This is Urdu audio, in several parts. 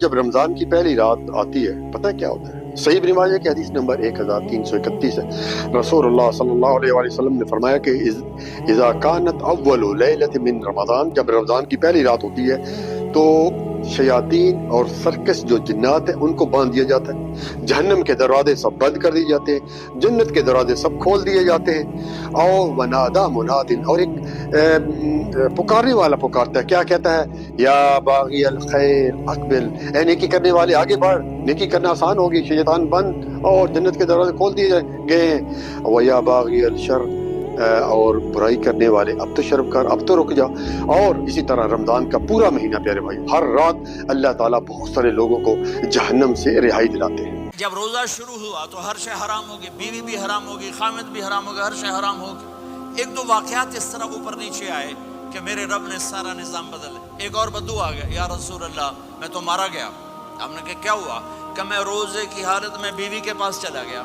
جب رمضان کی پہلی رات آتی ہے پتہ کیا ہوتا ہے؟ صحیح ابن ماجہ کی حدیث نمبر 1331 ہے۔ رسول اللہ صلی اللہ علیہ وآلہ وسلم نے فرمایا کہ اذا کانت اول لیلۃ من رمضان، جب رمضان کی پہلی رات ہوتی ہے تو شیاطین اور سرکس جو جنات ہیں ان کو باندھ دیا جاتا ہے، جہنم کے دروازے سب بند کر دیے جاتے ہیں، جنت کے دروازے سب کھول دیے جاتے ہیں۔ اور ونادا منادن، اور ایک پکارنے والا پکارتا ہے، کیا کہتا ہے؟ یا باغی الخیر اقبل، اے نیکی کرنے والے آگے بڑھ، نیکی کرنا آسان ہوگی، شیطان بند اور جنت کے دروازے کھول دیے گئے ہیں۔ ویا باغی الشر، اور برائی کرنے والے اب تو شرم کر، اب تو رک جا۔ اور اسی طرح رمضان کا پورا مہینہ پیارے بھائی، ہر رات اللہ تعالیٰ بہت سارے لوگوں کو جہنم سے رہائی دلاتے ہیں۔ جب روزہ شروع ہوا تو ہر شے حرام ہوگی، بیوی بھی حرام ہوگی، خامد بھی حرام ہوگا، ہر شے حرام ہوگی۔ ایک دو واقعات اس طرح اوپر نیچے آئے کہ میرے رب نے سارا نظام بدل۔ ایک اور بدو آ گیا، یا رسول اللہ میں تو مارا گیا۔ آپ نے کہا کیا ہوا؟ کہ میں روزے کی حالت میں بیوی کے پاس چلا گیا۔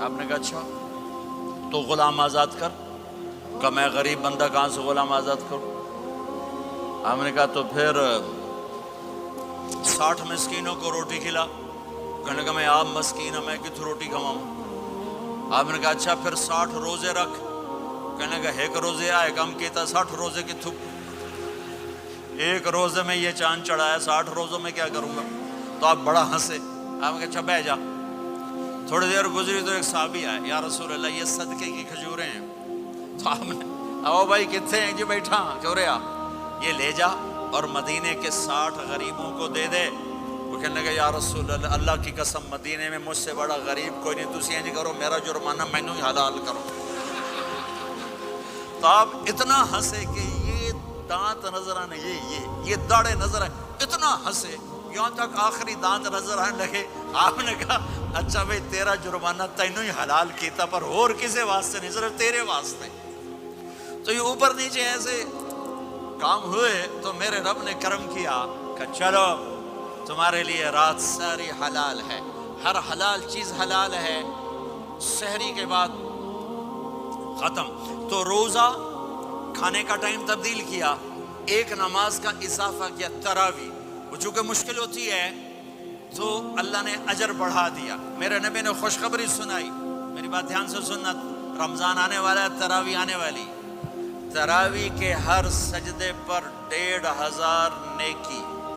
آپ نے کہا اچھا تو غلام آزاد کر۔ کہ میں غریب بندہ کہاں سے غلام آزاد کروں؟ آپ نے کہا تو پھر 60 مسکینوں کو روٹی کھلا۔ کہنے کا میں آپ مسکین ہوں، میں کتوں روٹی کھواؤں؟ آپ نے کہا اچھا پھر 60 روزے رکھ۔ کہنے کا ایک روزے آئے کم کیتا، 60 روزے کی تھک، ایک روزے میں یہ چاند چڑھایا، 60 روزوں میں کیا کروں گا؟ تو آپ بڑا ہنسے۔ آپ نے کہا اچھا بیٹھ جا۔ تھوڑی دیر گزری تو ایک صحابی آئے، یا رسول اللہ یہ صدقے کی کھجوریں ہیں۔ تو آپ نے او بھائی کتنے ہیں؟ جی بیٹھا چوریا، یہ لے جا اور مدینے کے 60 غریبوں کو دے دے۔ وہ کہنے لگا یا رسول اللہ اللہ کی قسم مدینے میں مجھ سے بڑا غریب کوئی نہیں، تسی نہیں کرو، میرا جرمانہ مینوں ہی حلال کرو۔ تو آپ اتنا ہنسے کہ یہ دانت نظر آنے، یہ داڑھیں نظر آئے، اتنا ہنسے یہاں تک آخری دانت نظر آنے لگے۔ آپ نے کہا اچھا بھائی تیرا جرمانہ تینوں ہی حلال کیتا، پر اور کسے واسطے نہیں، صرف تیرے واسطے۔ تو یہ اوپر نیچے ایسے کام ہوئے تو میرے رب نے کرم کیا کہ چلو تمہارے لیے رات ساری حلال ہے، ہر حلال چیز حلال ہے۔ سحری کے بعد ختم تو روزہ کھانے کا ٹائم تبدیل کیا، ایک نماز کا اضافہ کیا، تراویح۔ وہ چونکہ مشکل ہوتی ہے تو اللہ نے اجر بڑھا دیا۔ میرے نبی نے خوشخبری سنائی، میری بات دھیان سے سننا، رمضان آنے والا ہے، تراویح آنے والی۔ تراویح کے ہر سجدے پر 1500 نیکی۔